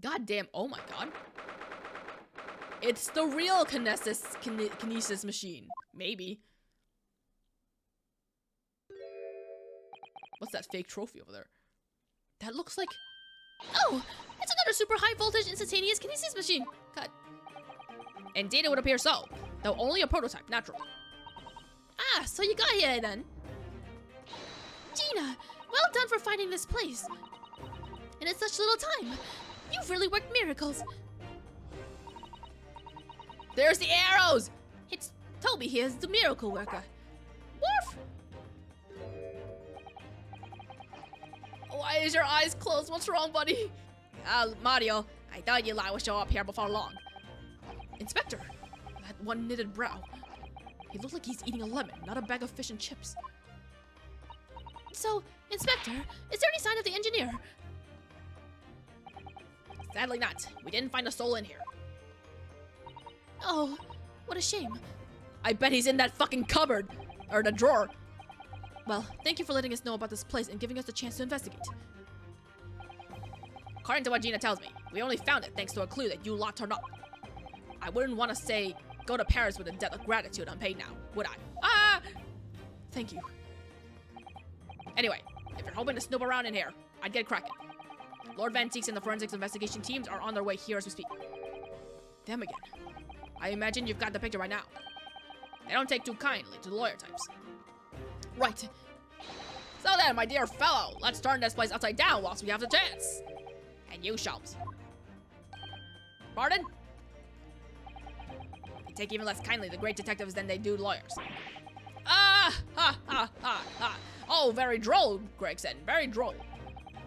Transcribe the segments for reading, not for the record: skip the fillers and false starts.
God damn, oh my god. It's the real kinesis machine. Maybe. What's that fake trophy over there? That looks like... Oh! It's another super high voltage instantaneous kinesis machine! God. And data would appear so, though only a prototype, naturally. Ah, so you got here then. Gina, well done for finding this place. And in such little time. You've really worked miracles. There's the arrows! It's Toby here, the miracle worker. Woof! Why is your eyes closed? What's wrong, buddy? Mario, I thought you would show up here before long. Inspector, that one knitted brow. He looks like he's eating a lemon, not a bag of fish and chips. So, Inspector, is there any sign of the engineer? Sadly not. We didn't find a soul in here. Oh, what a shame. I bet he's in that fucking cupboard. Or the drawer. Well, thank you for letting us know about this place and giving us the chance to investigate. According to what Gina tells me, we only found it thanks to a clue that you lot turned up. I wouldn't want to say, go to Paris with a debt of gratitude unpaid now, would I? Ah! Thank you. Anyway, if you're hoping to snoop around in here, I'd get cracking. Lord Van Teeks and the forensics investigation teams are on their way here as we speak. Them again. I imagine you've got the picture right now. They don't take too kindly to the lawyer types. Right. So then, my dear fellow, let's turn this place upside down whilst we have the chance. And you, Sholmes. Pardon? They take even less kindly to great detectives than they do lawyers. Ah! Ha! Ha! Ha! Ha! Oh, very droll, Gregson. Very droll.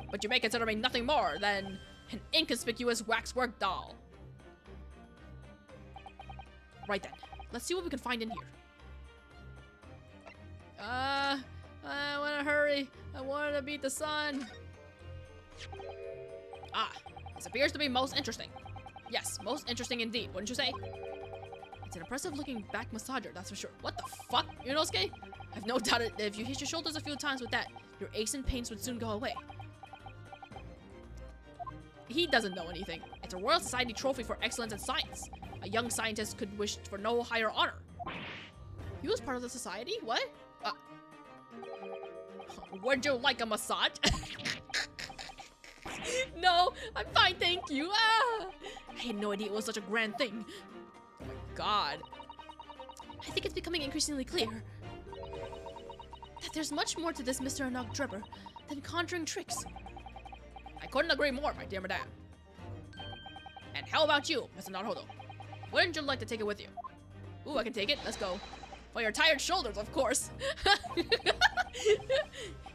But you may consider me nothing more than an inconspicuous waxwork doll. Right then. Let's see what we can find in here. I wanna hurry. I wanted to beat the sun. Ah, this appears to be most interesting. Yes, most interesting indeed, wouldn't you say? It's an impressive looking back massager, that's for sure. What the fuck, Ryunosuke? I've no doubt that if you hit your shoulders a few times with that, your aches and pains would soon go away. He doesn't know anything. It's a Royal Society trophy for excellence in science. A young scientist could wish for no higher honor. He was part of the society? What? Would you like a massage? No, I'm fine, thank you. Ah! I had no idea it was such a grand thing. Oh my god. I think it's becoming increasingly clear that there's much more to this Mr. Enoch Drebber than conjuring tricks. I couldn't agree more, my dear madame. And how about you, Mr. Naruhodo? Wouldn't you like to take it with you? Ooh, I can take it. Let's go. For your tired shoulders, of course.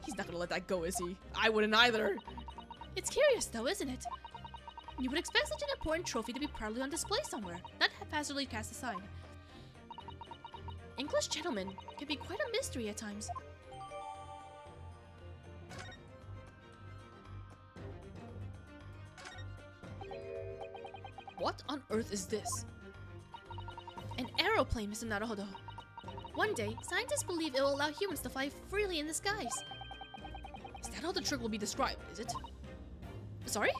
He's not gonna let that go, is he? I wouldn't either. It's curious, though, isn't it? You would expect such an important trophy to be proudly on display somewhere, not haphazardly cast aside. English gentlemen can be quite a mystery at times. What on earth is this? An aeroplane, Mr. Naruhodo. One day, scientists believe it will allow humans to fly freely in the skies. Is that how the trick will be described, is it? Sorry?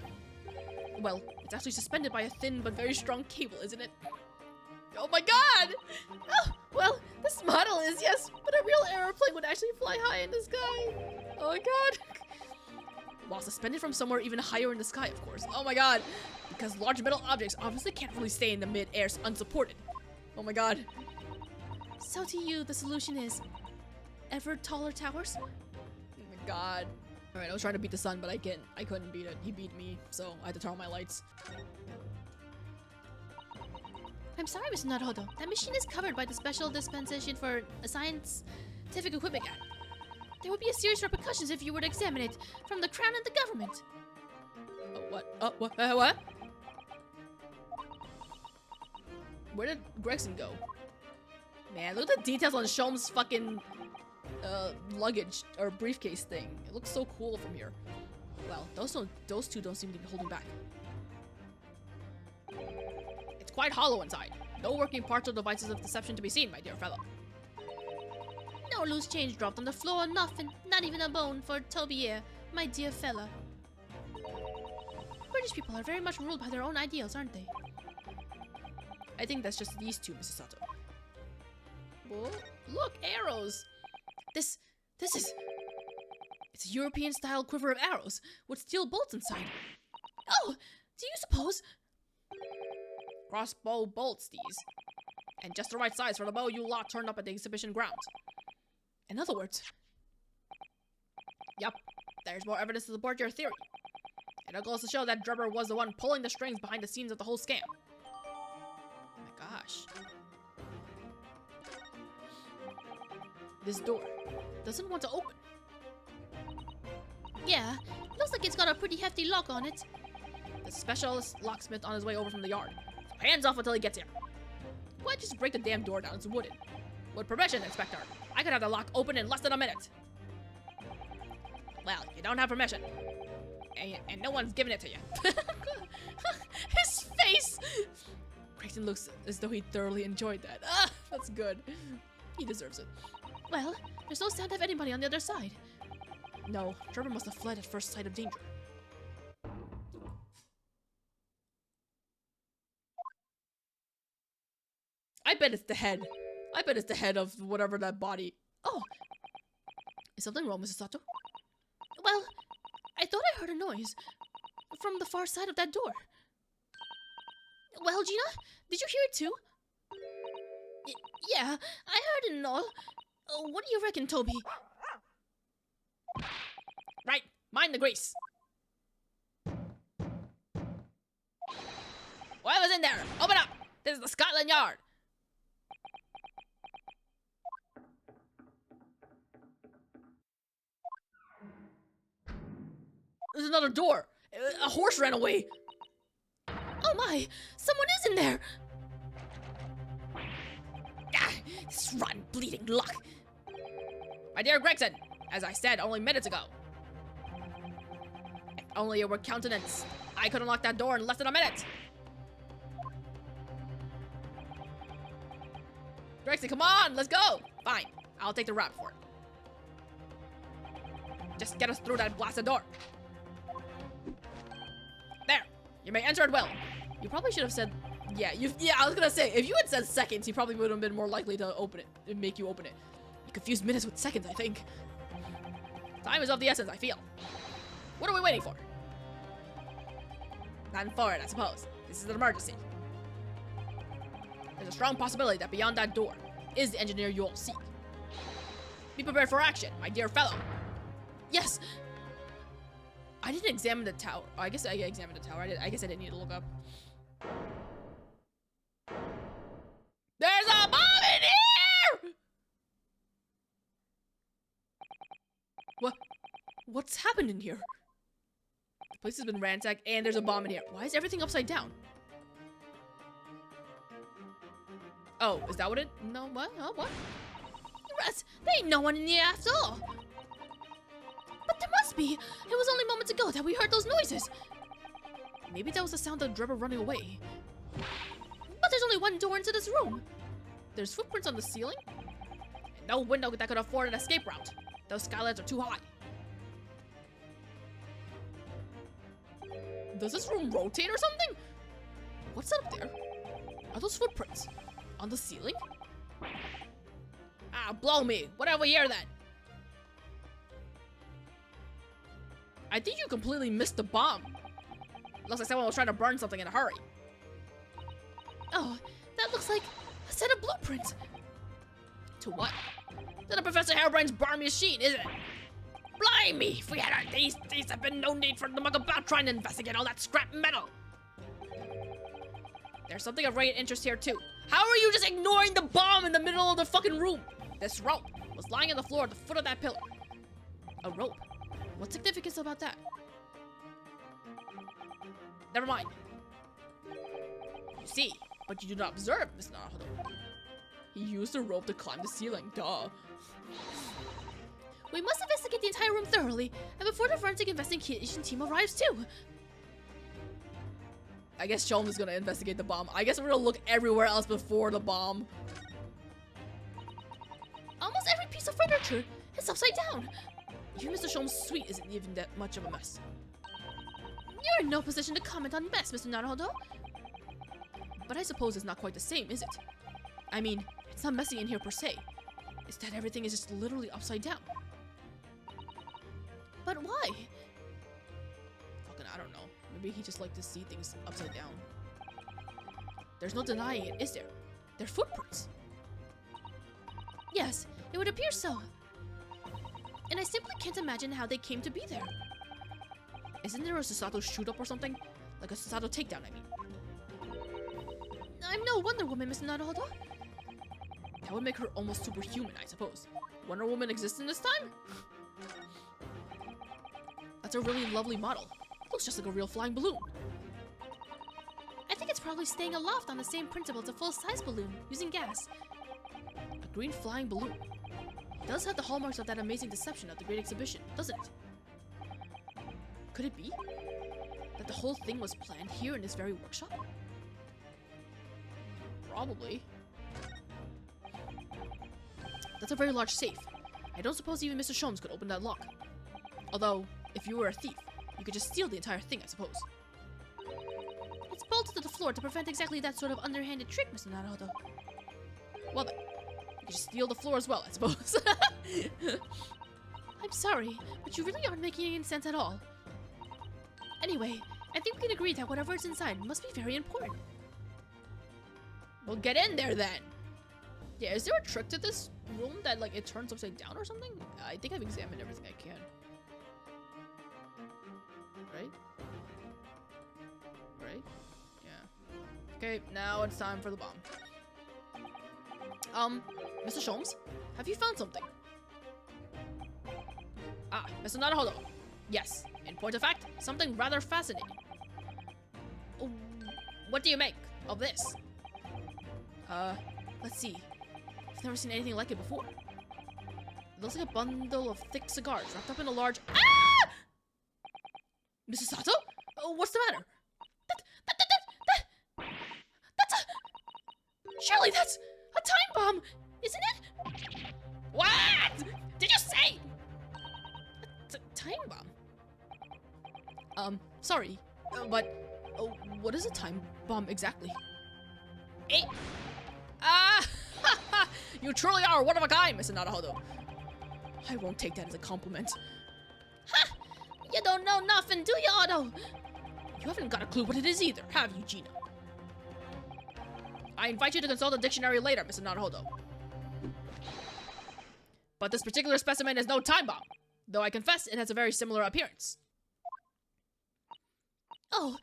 Well, it's actually suspended by a thin but very strong cable, isn't it? Oh my god! Oh, well, this model is, yes, but a real aeroplane would actually fly high in the sky. Oh my god. While suspended from somewhere even higher in the sky, of course. Oh my god. Because large metal objects obviously can't really stay in the mid-air unsupported. Oh my god. So to you, the solution is ever taller towers? Oh my god. Alright, I was trying to beat the sun, but I couldn't beat it. He beat me, so I had to turn on my lights. I'm sorry, Mr. Naruhodo. That machine is covered by the Special Dispensation for a Scientific Equipment Act. There would be a serious repercussions if you were to examine it from the Crown and the government. What? What? Where did Gregson go? Man, look at the details on Sholmes' fucking luggage or briefcase thing. It looks so cool from here. Well, those two don't seem to be holding back. It's quite hollow inside. No working parts or devices of deception to be seen, my dear fellow. No loose change dropped on the floor, nothing, not even a bone for Toby here, my dear fella. British people are very much ruled by their own ideals, aren't they? I think that's just these two, Mrs. Sato. Whoa, look, arrows! This is... It's a European-style quiver of arrows with steel bolts inside. Oh, do you suppose... Crossbow bolts, these. And just the right size for the bow you lot turned up at the exhibition grounds. In other words... Yup, there's more evidence to support your theory. And it goes to show that Drebber was the one pulling the strings behind the scenes of the whole scam. Oh my gosh. This door doesn't want to open. Yeah, looks like it's got a pretty hefty lock on it. The specialist locksmith on his way over from the yard. So hands off until he gets here. Why just break the damn door down? It's wooden. With permission, Inspector, I could have the lock open in less than a minute. Well, you don't have permission. And no one's giving it to you. His face! Creighton looks as though he thoroughly enjoyed that. Ah, that's good. He deserves it. Well, there's no sound of anybody on the other side. No, Trevor must have fled at first sight of danger. I bet it's the head. I bet it's the head of whatever that body. Oh! Is something wrong, Mrs. Sato? Well, I thought I heard a noise from the far side of that door. Well, Gina, did you hear it too? Yeah, I heard it and all. What do you reckon, Toby? Right, mind the grease. Whoever's in there, open up! This is the Scotland Yard. There's another door. A horse ran away. Oh my, someone is in there. Ah, this rotten bleeding luck. My dear Gregson, as I said only minutes ago. If only it were countenance, I could unlock that door in less than a minute. Gregson, come on, let's go. Fine, I'll take the rap for it. Just get us through that blasted door. There, you may enter at will. You probably should have said, yeah, I was gonna say, if you had said seconds, he probably would have been more likely to open it, and make you open it. You confused minutes with seconds, I think. Time is of the essence, I feel. What are we waiting for? Nothing for it, I suppose. This is an emergency. There's a strong possibility that beyond that door is the engineer you all seek. Be prepared for action, my dear fellow. Yes! I didn't examine the tower. Oh, I guess I examined the tower. I guess I didn't need to look up. There's a bomb in here! What's happened in here? The place has been ransacked and there's a bomb in here. Why is everything upside down? Oh, is that what it? No, what? Oh, what? Rats, there ain't no one in here after all. But there must be. It was only moments ago that we heard those noises. Maybe that was the sound of Drebber running away. But there's only one door into this room. There's footprints on the ceiling. And no window that could afford an escape route. Those skylights are too high. Does this room rotate or something? What's up there? Are those footprints on the ceiling? Ah, blow me. Whatever here then. I think you completely missed the bomb. Looks like someone was trying to burn something in a hurry. Oh, that looks like a set of blueprints. To what? To the Professor Harebrain's barn machine, isn't it? Blimey! If we had our these have been no need for the mug about trying to investigate all that scrap metal. There's something of great interest here too. How are you just ignoring the bomb in the middle of the fucking room? This rope was lying on the floor at the foot of that pillar. A rope? What's significance about that? Never mind. You see, but you do not observe, Mr. Naruhodo. He used the rope to climb the ceiling, duh. We must investigate the entire room thoroughly, and before the forensic investigation team arrives too. I guess Sholmes is gonna investigate the bomb. I guess we're gonna look everywhere else before the bomb. Almost every piece of furniture is upside down. Even Mr. Sholmes' suite isn't even that much of a mess. You're in no position to comment on mess, Mr. Naruhodo. But I suppose it's not quite the same, is it? I mean, it's not messy in here per se. It's that everything is just literally upside down. But why? Fucking, I don't know. Maybe he just liked to see things upside down. There's no denying it, is there? They're footprints. Yes, it would appear so. And I simply can't imagine how they came to be there. Isn't there a Susato shoot-up or something? Like a Susato takedown, I mean. I'm no Wonder Woman, Mr. Naruhodo. That would make her almost superhuman, I suppose. Wonder Woman exists in this time? That's a really lovely model. Looks just like a real flying balloon. I think it's probably staying aloft on the same principle as a full-size balloon, using gas. A green flying balloon. It does have the hallmarks of that amazing deception at the Great Exhibition, doesn't it? Could it be that the whole thing was planned here in this very workshop? Probably. That's a very large safe. I don't suppose even Mr. Sholmes could open that lock. Although, if you were a thief, you could just steal the entire thing, I suppose. It's bolted to the floor to prevent exactly that sort of underhanded trick, Mr. Naruhodo. Well then, you could just steal the floor as well, I suppose. I'm sorry, but you really aren't making any sense at all. Anyway, I think we can agree that whatever is inside must be very important. Well, get in there then! Yeah, is there a trick to this room that, like, it turns upside down or something? I think I've examined everything I can. Right? Right? Yeah. Okay, now it's time for the bomb. Mr. Sholmes, have you found something? Ah, Mr. Naruhodo. Yes, in point of fact, something rather fascinating. What do you make of this? Let's see. I've never seen anything like it before. It looks like a bundle of thick cigars wrapped up in a large— Ah! Mrs. Sato? What's the matter? That's a— Surely that's a time bomb, isn't it? What? Did you say? A time bomb? Sorry, but what is a time bomb exactly? You truly are one of a kind, Mr. Naruhodo. I won't take that as a compliment. Ha! You don't know nothing, do you, Otto? You haven't got a clue what it is either, have you, Gina? I invite you to consult the dictionary later, Mr. Naruhodo. But this particular specimen is no time bomb, though I confess it has a very similar appearance. Oh,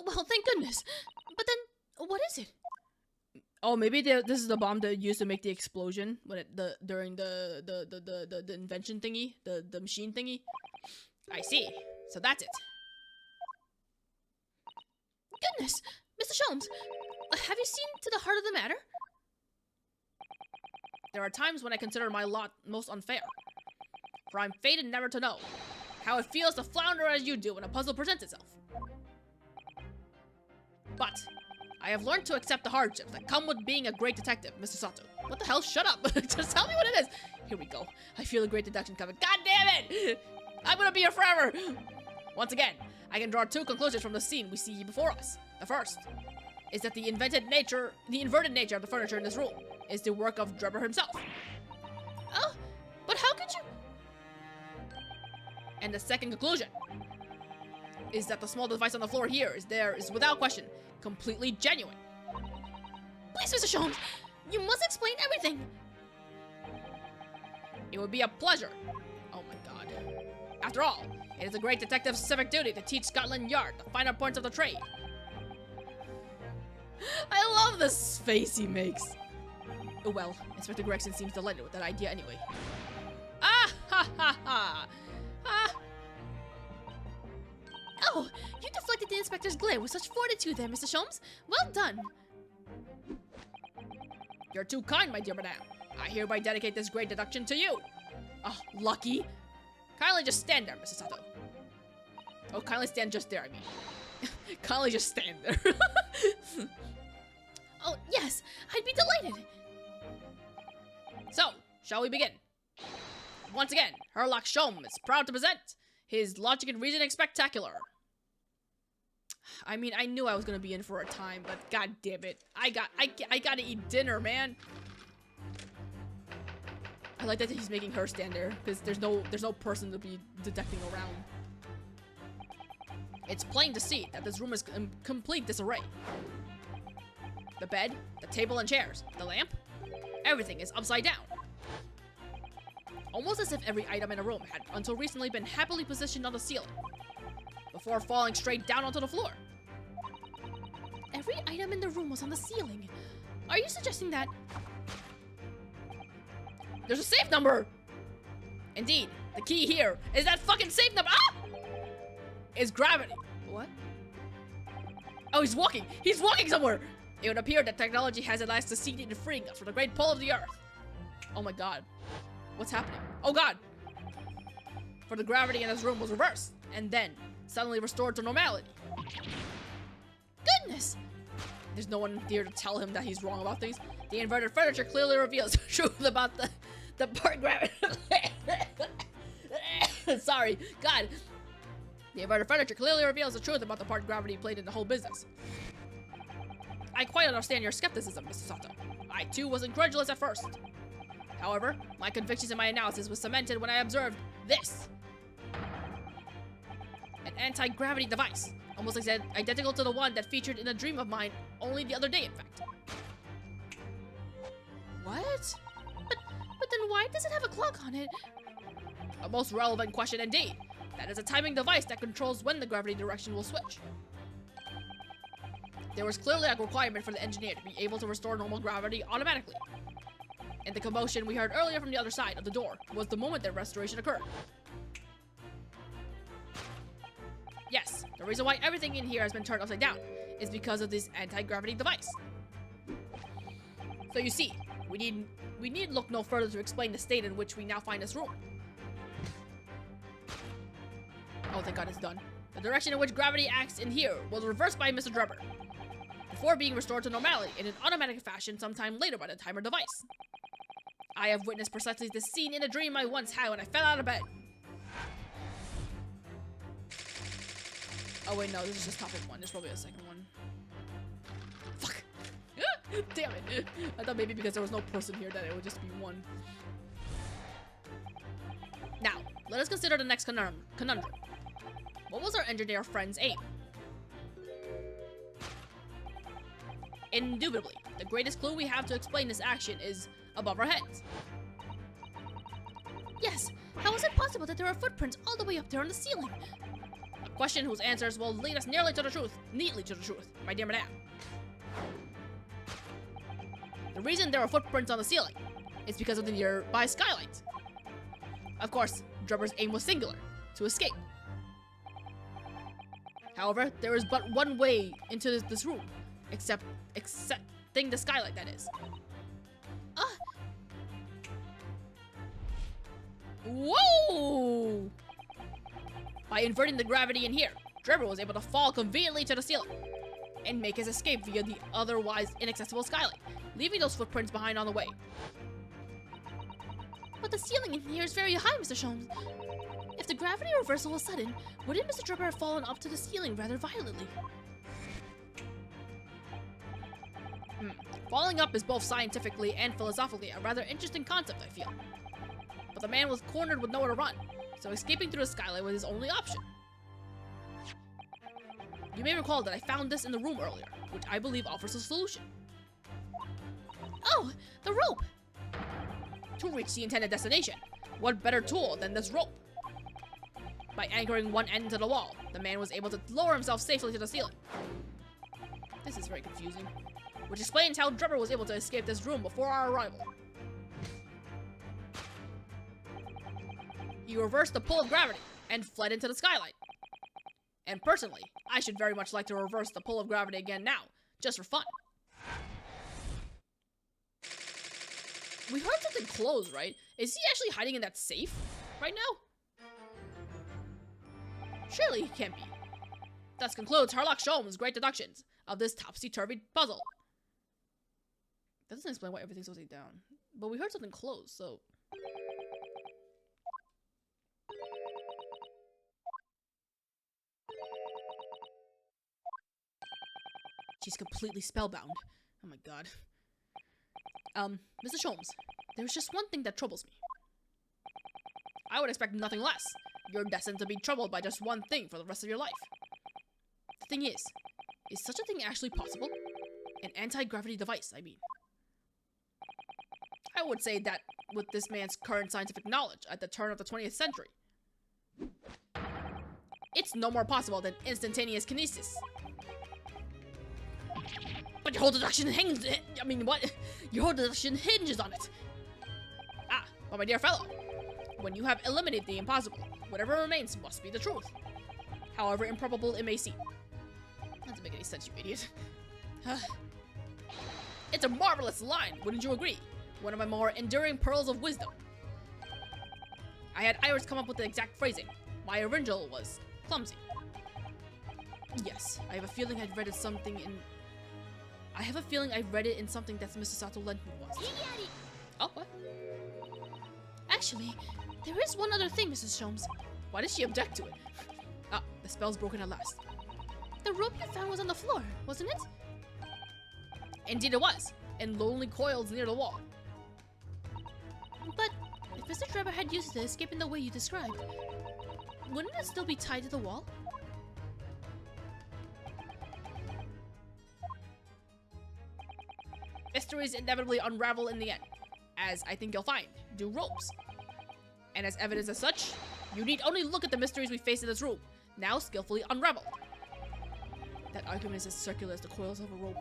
well, thank goodness. But then, what is it? Oh, maybe this is the bomb that used to make the explosion when during the invention thingy, the machine thingy. I see. So that's it. Goodness, Mr. Sholmes, have you seen to the heart of the matter? There are times when I consider my lot most unfair, for I'm fated never to know how it feels to flounder as you do when a puzzle presents itself. But I have learned to accept the hardships that come with being a great detective, Mr. Sato. What the hell? Shut up! Just tell me what it is! Here we go. I feel a great deduction coming. God damn it! I'm gonna be here forever! Once again, I can draw two conclusions from the scene we see before us. The first is that the inverted nature of the furniture in this room is the work of Drebber himself. Oh, but how could you? And the second conclusion is that the small device on the floor here is without question completely genuine. Please, Mr. Sholmes, you must explain everything. It would be a pleasure. Oh my god. After all, it is a great detective's civic duty to teach Scotland Yard the finer points of the trade. I love this face he makes. Oh well, Inspector Gregson seems delighted with that idea anyway. Ah ha ha ha! Ah! Oh, you deflected the inspector's glare with such fortitude there, Mr. Sholmes. Well done. You're too kind, my dear madame. I hereby dedicate this great deduction to you. Oh, lucky. Kindly just stand there, Mrs. Sato. Oh, kindly stand just there, I mean. Kindly just stand there. Oh, yes, I'd be delighted. So, shall we begin? Once again, Herlock Sholmes is proud to present his Logic and Reasoning Spectacular. I mean, I knew I was gonna be in for a time, but god damn it. I gotta eat dinner, man. I like that he's making her stand there, because there's no person to be detecting around. It's plain to see that this room is in complete disarray. The bed, the table and chairs, the lamp, everything is upside down. Almost as if every item in a room had until recently been happily positioned on the ceiling, before falling straight down onto the floor. Every item in the room was on the ceiling. Are you suggesting that... There's a safe number! Indeed, the key here is that fucking safe number. Ah! Is gravity. What? Oh, he's walking! He's walking somewhere! It would appear that technology has at last succeeded in freeing us from the great pull of the earth. Oh my god. What's happening? Oh god! For the gravity in this room was reversed, and then suddenly restored to normality. Goodness! There's no one here to tell him that he's wrong about things. The inverted furniture clearly reveals the truth about the part gravity. Sorry, God. The inverted furniture clearly reveals the truth about the part gravity played in the whole business. I quite understand your skepticism, Mr. Sato. I too was incredulous at first. However, my convictions in my analysis was cemented when I observed this. An anti-gravity device, almost identical to the one that featured in a dream of mine only the other day, in fact. What? But then why does it have a clock on it? A most relevant question indeed. That is a timing device that controls when the gravity direction will switch. There was clearly a requirement for the engineer to be able to restore normal gravity automatically. And the commotion we heard earlier from the other side of the door was the moment that restoration occurred. Yes, the reason why everything in here has been turned upside down is because of this anti-gravity device. So you see, we need look no further to explain the state in which we now find this room. Oh, thank God it's done. The direction in which gravity acts in here was reversed by Mr. Drebber, before being restored to normality in an automatic fashion sometime later by the timer device. I have witnessed precisely this scene in a dream I once had when I fell out of bed. Oh wait, no, this is just topic 1. There's probably a second one. Fuck! Damn it! I thought maybe because there was no person here that it would just be 1. Now, let us consider the next conundrum. What was our engineer friend's aim? Indubitably, the greatest clue we have to explain this action is above our heads. Yes, how is it possible that there are footprints all the way up there on the ceiling? A question whose answers will lead us neatly to the truth, my dear madame. The reason there are footprints on the ceiling is because of the nearby skylight. Of course, Drebber's aim was singular, to escape. However, there is but one way into this room, excepting the skylight, that is. Whoa! By inverting the gravity in here, Drebber was able to fall conveniently to the ceiling and make his escape via the otherwise inaccessible skylight, leaving those footprints behind on the way. But the ceiling in here is very high, Mr. Sholmes. If the gravity reversal was sudden, wouldn't Mr. Drebber have fallen up to the ceiling rather violently? Falling up is both scientifically and philosophically a rather interesting concept, I feel. But the man was cornered with nowhere to run, so escaping through the skylight was his only option. You may recall that I found this in the room earlier, which I believe offers a solution. Oh, the rope! To reach the intended destination, what better tool than this rope? By anchoring one end to the wall, the man was able to lower himself safely to the ceiling. This is very confusing, which explains how Drebber was able to escape this room before our arrival. He reversed the pull of gravity and fled into the skylight. And personally, I should very much like to reverse the pull of gravity again now, just for fun. We heard something close, right? Is he actually hiding in that safe right now? Surely he can't be. Thus concludes Herlock Sholmes' great deductions of this topsy-turvy puzzle. That doesn't explain why everything's upside down. But we heard something close, so... She's completely spellbound. Oh my god. Mr. Sholmes, there's just one thing that troubles me. I would expect nothing less. You're destined to be troubled by just one thing for the rest of your life. The thing is such a thing actually possible? An anti-gravity device, I mean. I would say that with this man's current scientific knowledge at the turn of the 20th century, it's no more possible than instantaneous kinesis. But your whole deduction hinges. I mean, what? Your whole deduction hinges on it. Ah, but my dear fellow, when you have eliminated the impossible, whatever remains must be the truth, however improbable it may seem. That doesn't make any sense, you idiot. It's a marvelous line, wouldn't you agree? One of my more enduring pearls of wisdom. I had Iris come up with the exact phrasing. My original was clumsy. Yes, I have a feeling I'd read it something in... I have a feeling I read it in something that Mr. Sato lent me once. Oh, what? Actually, there is one other thing, Mrs. Sholmes. Why did she object to it? Ah, the spell's broken at last. The rope you found was on the floor, wasn't it? Indeed it was, in lonely coils near the wall. But if Mr. Trevor had used it to escape in the way you described, wouldn't it still be tied to the wall? Mysteries inevitably unravel in the end, as I think you'll find, do ropes. And as evidence as such, you need only look at the mysteries we face in this room, now skillfully unraveled. That argument is as circular as the coils of a rope.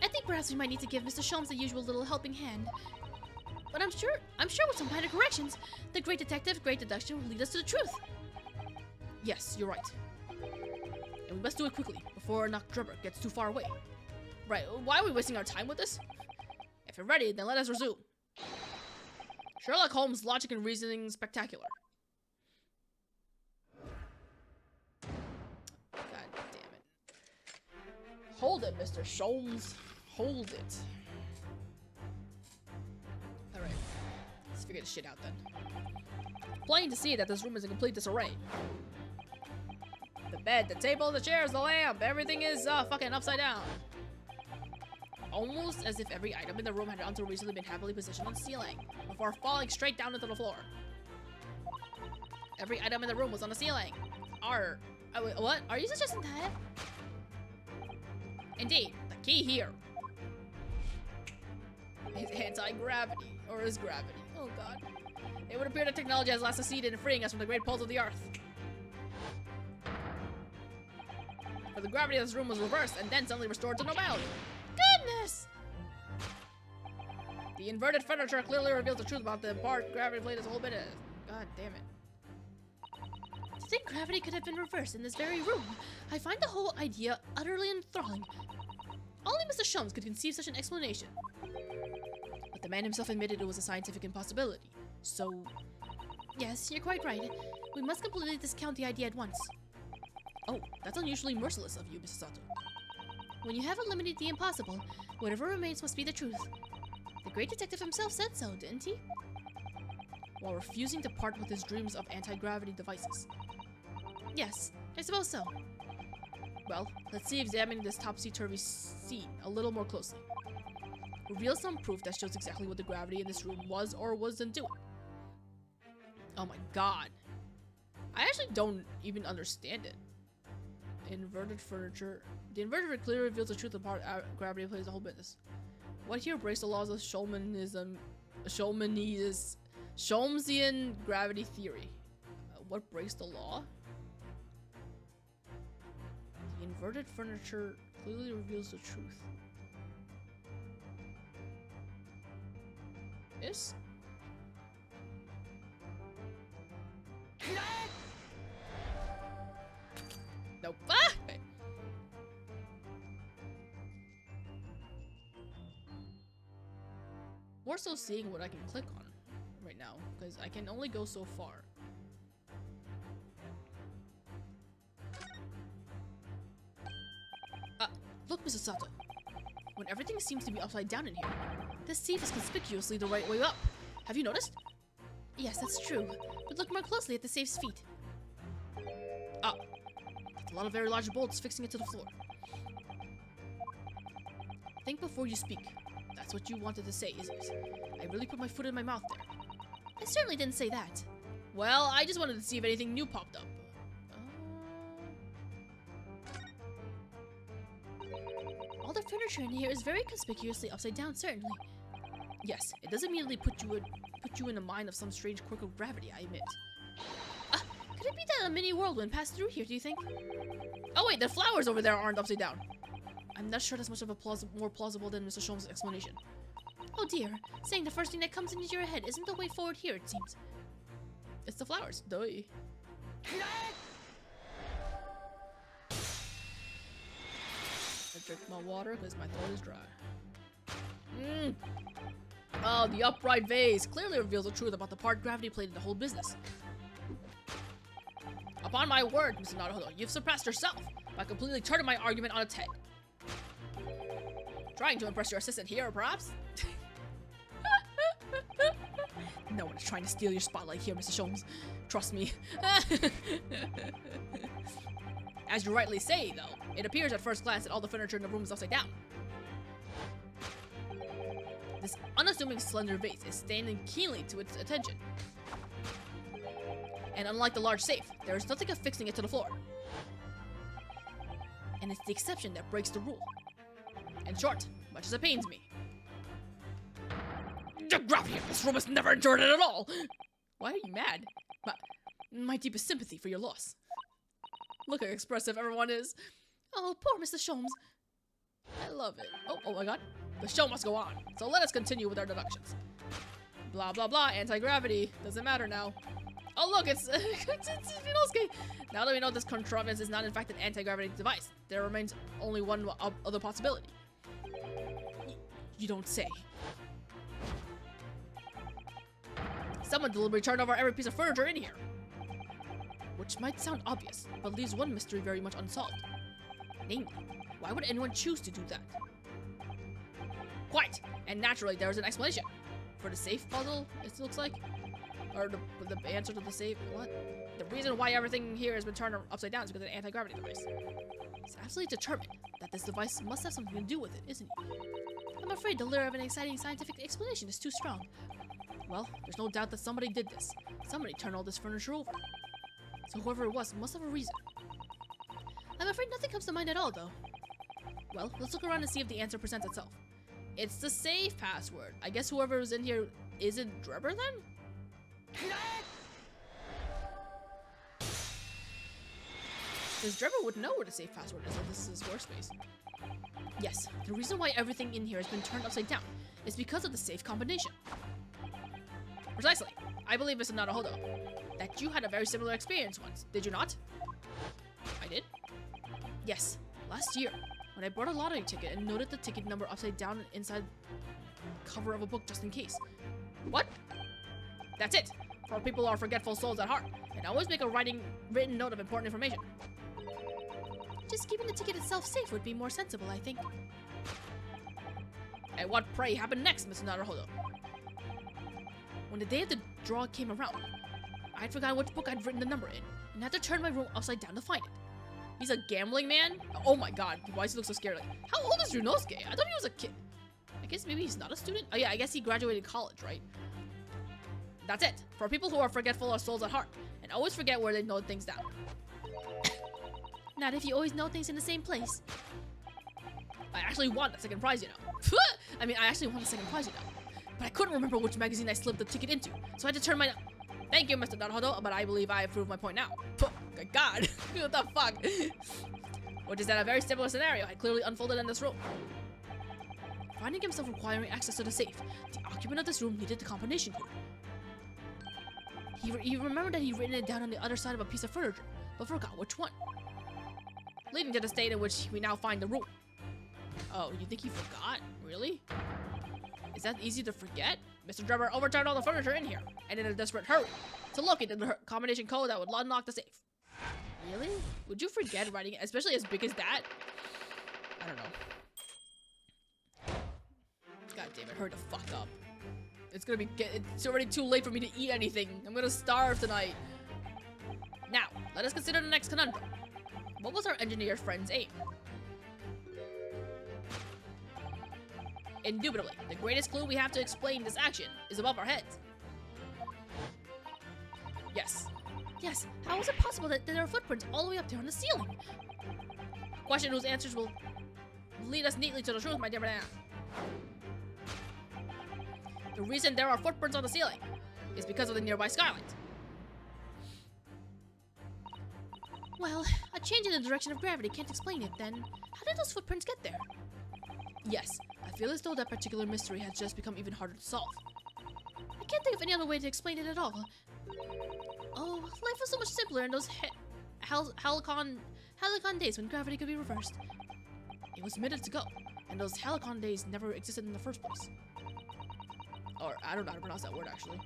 I think perhaps we might need to give Mr. Sholmes the usual little helping hand. But I'm sure with some minor corrections, the great detective, great deduction will lead us to the truth. Yes, you're right. And we must do it quickly, before Naruhodo gets too far away. Right, why are we wasting our time with this? If you're ready, then let us resume. Sherlock Holmes' logic and reasoning spectacular. God damn it. Hold it, Mr. Sholmes. Hold it. Alright. Let's figure this shit out then. Plain to see that this room is in complete disarray. The bed, the table, the chairs, the lamp, everything is fucking upside down. Almost as if every item in the room had until recently been happily positioned on the ceiling, before falling straight down into the floor. Every item in the room was on the ceiling. What? Are you suggesting that? Indeed, the key here is anti-gravity, or is gravity. Oh god. It would appear that technology has last succeeded in freeing us from the great pulls of the earth. For the gravity of this room was reversed and then suddenly restored to normality. Goodness! The inverted furniture clearly reveals the truth about the part gravity played this whole bit of. God damn it. To think gravity could have been reversed in this very room, I find the whole idea utterly enthralling. Only Mr. Sholmes could conceive such an explanation. But the man himself admitted it was a scientific impossibility, so... Yes, you're quite right. We must completely discount the idea at once. Oh, that's unusually merciless of you, Mrs. Sato. When you have eliminated the impossible, whatever remains must be the truth. The great detective himself said so, didn't he? While refusing to part with his dreams of anti-gravity devices. Yes, I suppose so. Well, let's see examining this topsy-turvy scene a little more closely. Reveal some proof that shows exactly what the gravity in this room was or wasn't doing. Oh my god. I actually don't even understand it. Inverted furniture. The inverted furniture clearly reveals the truth of part gravity plays the whole business. What here breaks the laws of Sholmesian gravity theory? What breaks the law? The inverted furniture clearly reveals the truth. Yes? Nope. Ah! Okay. More so seeing what I can click on right now, because I can only go so far. Look, Mrs. Sato. When everything seems to be upside down in here, this safe is conspicuously the right way up. Have you noticed? Yes, that's true. But look more closely at the safe's feet. a lot of very large bolts fixing it to the floor. Think before you speak. That's what you wanted to say, isn't it? I really put my foot in my mouth there. I certainly didn't say that. Well, I just wanted to see if anything new popped up. All the furniture in here is very conspicuously upside down, certainly. Yes, it does immediately put you in the mind of some strange quirk of gravity, I admit. Could it be that a mini whirlwind passed through here, do you think? Oh wait, the flowers over there aren't upside down. I'm not sure that's much of a more plausible than Mr. Sholmes' explanation. Oh dear, saying the first thing that comes into your head isn't the way forward here, it seems. It's the flowers, duh. I drink my water because my throat is dry. Oh, the upright vase clearly reveals the truth about the part gravity played in the whole business. Upon my word, Mr. Naruhodo, you've surpassed yourself by completely turning my argument on its head. Trying to impress your assistant here, perhaps? No one is trying to steal your spotlight here, Mr. Sholmes. Trust me. As you rightly say, though, it appears at first glance that all the furniture in the room is upside down. This unassuming slender vase is standing keenly to its attention. And unlike the large safe, there is nothing affixing it to the floor. And it's the exception that breaks the rule. In short, much as it pains me. The gravity of this room has never endured it at all! Why are you mad? My deepest sympathy for your loss. Look how expressive everyone is. Oh, poor Mr. Sholmes. I love it. Oh my god. The show must go on, so let us continue with our deductions. Blah blah blah, anti-gravity. Doesn't matter now. Oh look, it's Ryunosuke. Now that we know this contrivance is not in fact an anti-gravity device, there remains only one other possibility. You don't say. Someone deliberately turned over every piece of furniture in here. Which might sound obvious, but leaves one mystery very much unsolved. Namely, why would anyone choose to do that? Quite! And naturally, there is an explanation. For the safe puzzle, it looks like? Or the answer to the safe, what? The reason why everything here has been turned upside down is because of the anti-gravity device. It's absolutely determined that this device must have something to do with it, isn't it? I'm afraid the lure of an exciting scientific explanation is too strong. Well, there's no doubt that somebody did this. Somebody turned all this furniture over. So whoever it was must have a reason. I'm afraid nothing comes to mind at all, though. Well, let's look around and see if the answer presents itself. It's the safe password. I guess whoever was in here isn't Drebber then? Because Drebber would know where the safe password is if this is his workspace. Yes, the reason why everything in here has been turned upside down is because of the safe combination. Precisely. I believe, Mr. Naruhodo, that you had a very similar experience once, did you not? I did? Yes, last year, when I bought a lottery ticket and noted the ticket number upside down inside the cover of a book just in case. What? That's it, for people who are forgetful souls at heart, and always make a written note of important information. Just keeping the ticket itself safe would be more sensible, I think. And what, pray, happened next, Mr. Naruhodo? When the day of the draw came around, I had forgotten which book I'd written the number in, and had to turn my room upside down to find it. He's a gambling man? Oh my god, why does he look so scary? Like, how old is Ryunosuke? I thought he was a kid. I guess maybe he's not a student? Oh yeah, I guess he graduated college, right? That's it, for people who are forgetful of souls at heart, and always forget where they note things down. Not if you always know things in the same place. I actually won the second prize, you know. I mean, I actually won the second prize, you know. But I couldn't remember which magazine I slipped the ticket into, so I had to turn my... Thank you, Mr. Naruhodo, but I believe I have proved my point now. Good god, what the fuck? Which is that a very similar scenario had clearly unfolded in this room. Finding himself requiring access to the safe, the occupant of this room needed the combination code. He remembered that he'd written it down on the other side of a piece of furniture, but forgot which one. Leading to the state in which we now find the room. Oh, you think he forgot? Really? Is that easy to forget? Mr. Drebber overturned all the furniture in here, and in a desperate hurry, to locate the combination code that would unlock the safe. Really? Would you forget writing it, especially as big as that? I don't know. God damn it, hurry the fuck up. It's already too late for me to eat anything. I'm gonna starve tonight. Now, let us consider the next conundrum. What was our engineer friend's aim? Indubitably, the greatest clue we have to explain this action is above our heads. Yes. Yes, how is it possible that there are footprints all the way up there on the ceiling? A question whose answers will lead us neatly to the truth, my dear banana. The reason there are footprints on the ceiling is because of the nearby skylight. Well, a change in the direction of gravity can't explain it, then how did those footprints get there? Yes, I feel as though that particular mystery has just become even harder to solve. I can't think of any other way to explain it at all. Oh, life was so much simpler in those Halcyon days when gravity could be reversed. It was minutes ago, and those Halcyon days never existed in the first place. Or, I don't know how to pronounce that word, actually.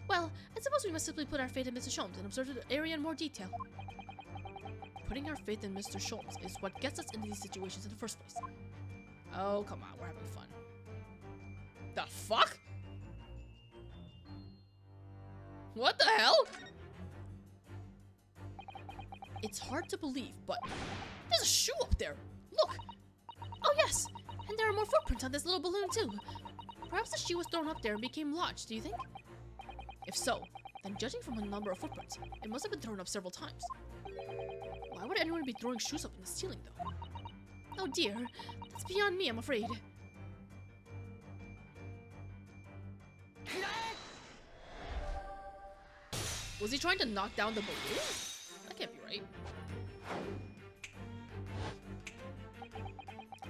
Well, I suppose we must simply put our faith in Mr. Sholmes and observe the area in more detail. Putting our faith in Mr. Sholmes is what gets us into these situations in the first place. Oh, come on, we're having fun. The fuck? What the hell? It's hard to believe, but there's a shoe up there. Look. Oh, yes. And there are more footprints on this little balloon, too. Perhaps the shoe was thrown up there and became lodged, do you think? If so, then judging from the number of footprints, it must have been thrown up several times. Why would anyone be throwing shoes up in the ceiling, though? Oh dear, that's beyond me, I'm afraid. Was he trying to knock down the balloon? That can't be right.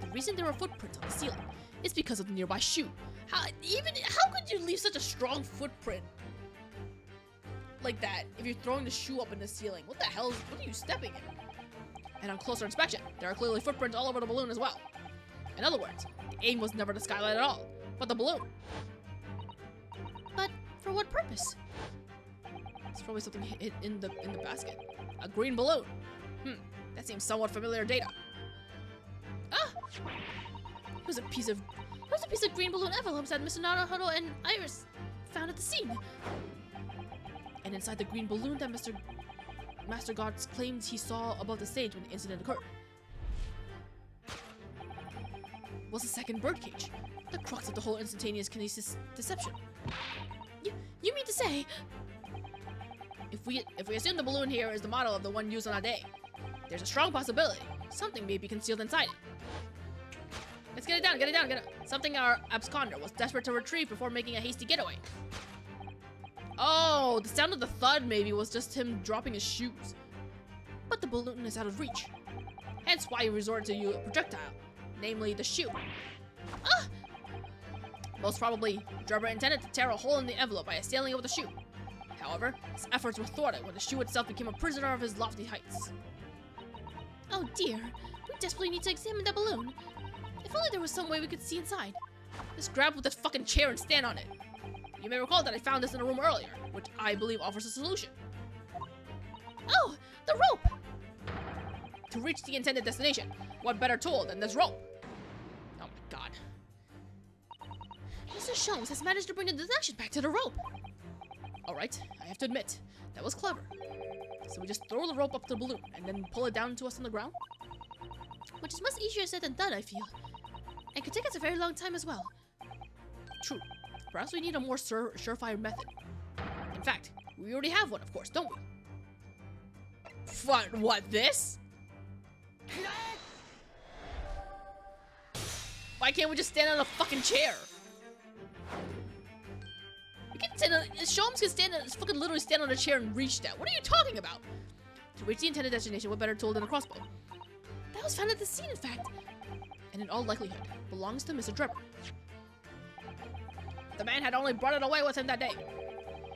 The reason there are footprints on the ceiling is because of the nearby shoe. How could you leave such a strong footprint like that if you're throwing the shoe up in the ceiling? What the hell? What are you stepping in? And on closer inspection, there are clearly footprints all over the balloon as well. In other words, the aim was never the skylight at all, but the balloon. But for what purpose? It's probably something hid in the basket. A green balloon. That seems somewhat familiar data. Ah! It was a piece of green balloon envelopes that Mr. Naruhodo and Iris found at the scene. And inside the green balloon that Master Gods claimed he saw above the stage when the incident occurred was a second birdcage, the crux of the whole instantaneous kinesis deception. You mean to say, if we assume the balloon here is the model of the one used on that day, there's a strong possibility something may be concealed inside it. Let's get it down, get it. Something our absconder was desperate to retrieve before making a hasty getaway. Oh, the sound of the thud maybe was just him dropping his shoes. But the balloon is out of reach. Hence why he resorted to use a projectile, namely the shoe. Ah! Most probably, Drebber intended to tear a hole in the envelope by assailing it with the shoe. However, his efforts were thwarted when the shoe itself became a prisoner of his lofty heights. Oh dear, we desperately need to examine that balloon. If only there was some way we could see inside. Just grab with this fucking chair and stand on it. You may recall that I found this in a room earlier, which I believe offers a solution. Oh, the rope! To reach the intended destination, what better tool than this rope? Oh my god. Mr. Sholmes has managed to bring the deduction back to the rope. Alright, I have to admit, that was clever. So we just throw the rope up the balloon and then pull it down to us on the ground? Which is much easier said than done, I feel. And could take us a very long time as well. True. Perhaps we need a more surefire method. In fact, we already have one, of course, don't we? What, this? Why can't we just stand on a fucking chair? You can stand on, Sholmes can stand on, fucking literally stand on a chair and reach that. What are you talking about? To reach the intended destination, what better tool than a crossbow? That was found at the scene, in fact. And in all likelihood, belongs to Mr. Drebber. The man had only brought it away with him that day.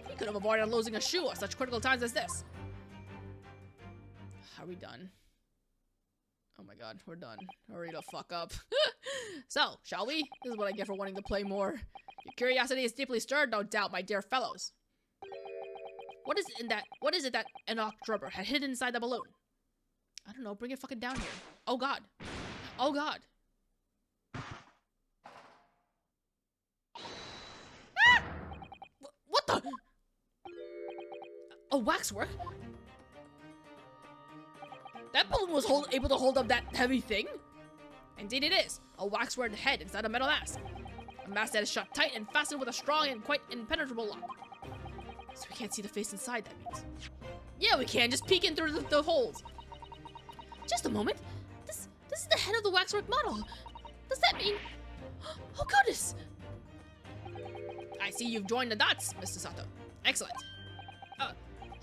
He could have avoided losing a shoe at such critical times as this. Are we done? Oh my god, we're done. Hurry the fuck up. So, shall we? This is what I get for wanting to play more. Your curiosity is deeply stirred, no doubt, my dear fellows. What is it that Enoch Drebber had hidden inside the balloon? I don't know, bring it fucking down here. Oh god. Oh god. Ah! What the? Oh, waxwork? That balloon was able to hold up that heavy thing? Indeed it is. A waxwork head inside a metal mask. A mask that is shut tight and fastened with a strong and quite impenetrable lock. So we can't see the face inside, that means. Yeah, we can. Just peek in through the holes. Just a moment. This is the head of the waxwork model. Does that mean... Oh, goodness! I see you've joined the dots, Mr. Sato. Excellent.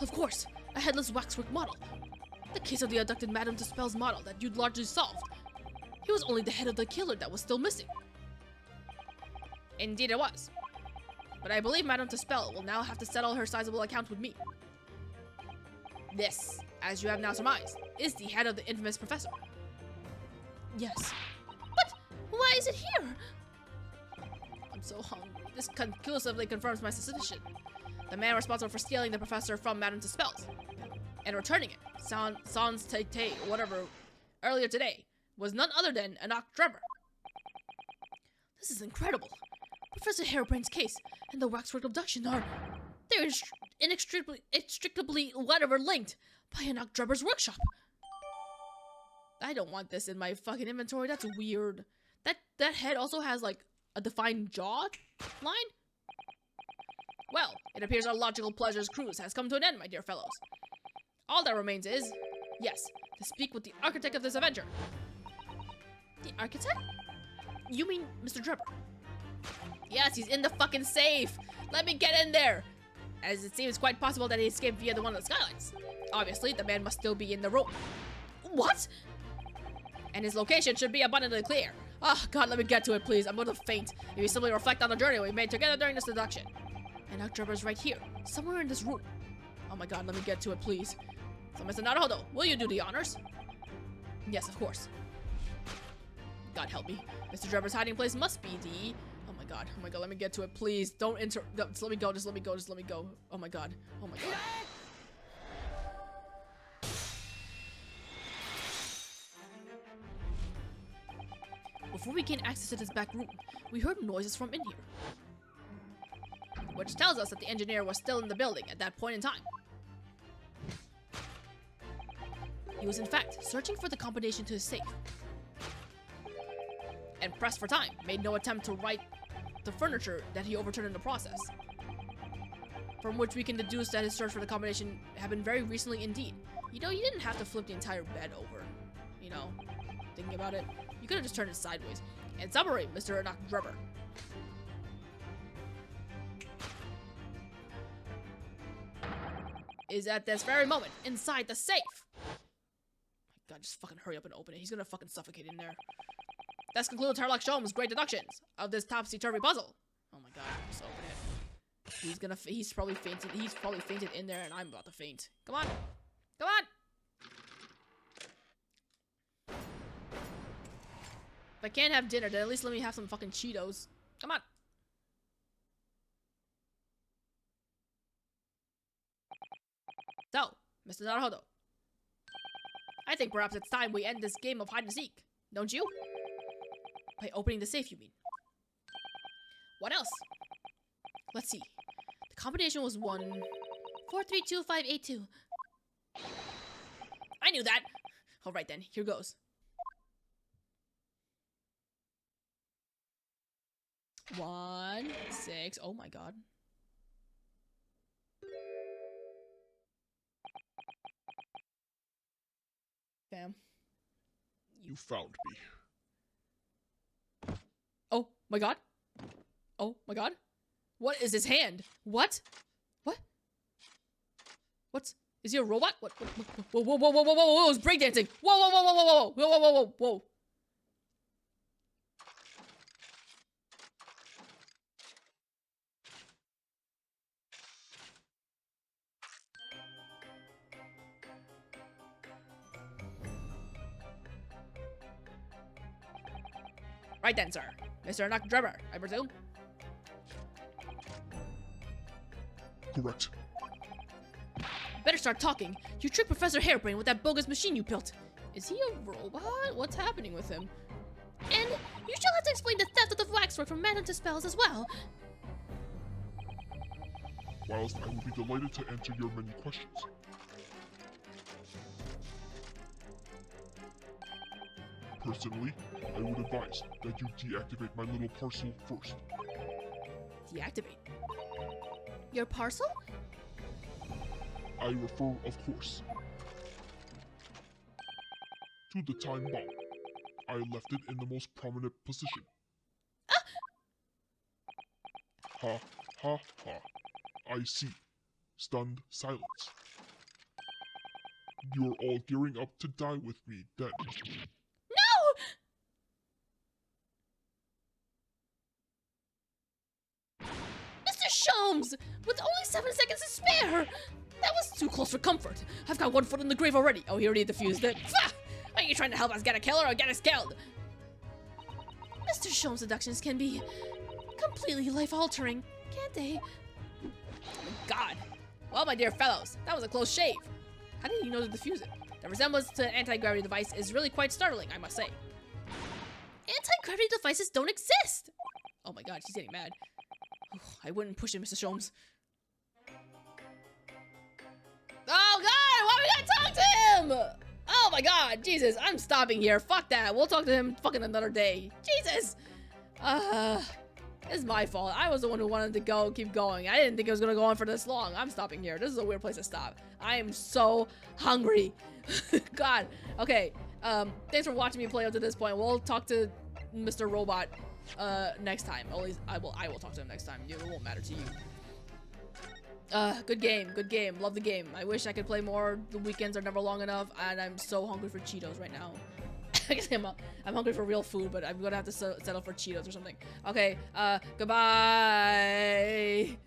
Of course. A headless waxwork model. The case of the abducted Madame Dispel's model that you'd largely solved. He was only the head of the killer that was still missing. Indeed it was. But I believe Madame Dispel will now have to settle her sizable account with me. This, as you have now surmised, is the head of the infamous professor. Yes. But why is it here? I'm so hungry. This conclusively confirms my suspicion. The man responsible for stealing the professor from Madame Dispel's and returning it, Sans Tay, whatever, earlier today, was none other than Herlock Drebber. This is incredible. Professor Harebrain's case and the waxwork abduction they're inextricably whatever linked by Herlock Drebber's workshop. I don't want this in my fucking inventory. That's weird. That head also has like a defined jaw line. Well, it appears our logical pleasures cruise has come to an end, my dear fellows. All that remains is, yes, to speak with the architect of this adventure. The architect? You mean Mr. Drebber? Yes, he's in the fucking safe. Let me get in there. As it seems quite possible that he escaped via one of the skylights. Obviously, the man must still be in the room. What? And his location should be abundantly clear. Oh, God, let me get to it, please. I'm going to faint if you simply reflect on the journey we made together during this deduction. And Herlock Drebber's right here, somewhere in this room. Oh my God, let me get to it, please. So, Mr. Naruhodo, will you do the honors? Yes, of course. God help me. Mr. Drebber's hiding place must be the... Oh my God, let me get to it, please. Don't just let me go, just let me go, just let me go. Oh my God, oh my God. Before we gain access to this back room, we heard noises from in here. Which tells us that the engineer was still in the building at that point in time. He was in fact searching for the combination to his safe. And pressed for time, made no attempt to right the furniture that he overturned in the process. From which we can deduce that his search for the combination happened very recently indeed. You know, you didn't have to flip the entire bed over. You know, thinking about it, you could have just turned it sideways. In summary, Mr. Herlock Drebber is at this very moment inside the safe. My God, just fucking hurry up and open it. He's gonna fucking suffocate in there. This concludes Herlock Sholmes' great deductions of this topsy-turvy puzzle. Oh my God, just open it. He's probably fainted. He's probably fainted in there, and I'm about to faint. Come on, come on. If I can't have dinner, then at least let me have some fucking Cheetos. Come on. So, Mr. Naruhodo, I think perhaps it's time we end this game of hide and seek, don't you? By opening the safe, you mean? What else? Let's see. The combination was 1432582. I knew that. All right then, here goes. 1 6. Oh my God. Damn. You found me. Oh my God. Oh my God. What is his hand? What? What? What's... Is he a robot? What? Whoa, whoa, whoa, whoa, whoa, whoa, whoa, it's breakdancing. Whoa, whoa, whoa, whoa, whoa, whoa, whoa, whoa, whoa, whoa. Right then, sir. Mr. Herlock Drebber, I presume? Correct. Better start talking. You tricked Professor Harebrain with that bogus machine you built. Is he a robot? What's happening with him? And you shall have to explain the theft of the waxwork from Madame Dispel's as well. Whilst I will be delighted to answer your many questions. Personally, I would advise that you deactivate my little parcel first. Deactivate? Your parcel? I refer, of course, to the time bomb. I left it in the most prominent position. Ha, ha, ha. I see. Stunned silence. You're all gearing up to die with me, then. No! Mr. Sholmes! With only 7 seconds to spare! That was too close for comfort. I've got one foot in the grave already. Oh, he already defused it. Pfft! Are you trying to help us get a killer or get us killed? Mr. Sholmes' deductions can be completely life-altering, can't they? Oh my God. Well, my dear fellows, that was a close shave. How did you know to defuse it? The resemblance to an anti-gravity device is really quite startling, I must say. Anti-gravity devices don't exist! Oh my God, she's getting mad. I wouldn't push it, Mr. Sholmes. Oh God, why we gotta talk to him? Oh my God, Jesus, I'm stopping here. Fuck that. We'll talk to him fucking another day. Jesus. It's my fault. I was the one who wanted to keep going. I didn't think it was gonna go on for this long. I'm stopping here. This is a weird place to stop. I am so hungry. God. Okay. Thanks for watching me play up to this point. We'll talk to Mr. Robot next time. At least I will talk to him next time. It won't matter to you. Good game, good game. Love the game. I wish I could play more. The weekends are never long enough, and I'm so hungry for Cheetos right now. I'm hungry for real food, but I'm gonna have to settle for Cheetos or something. Okay, goodbye.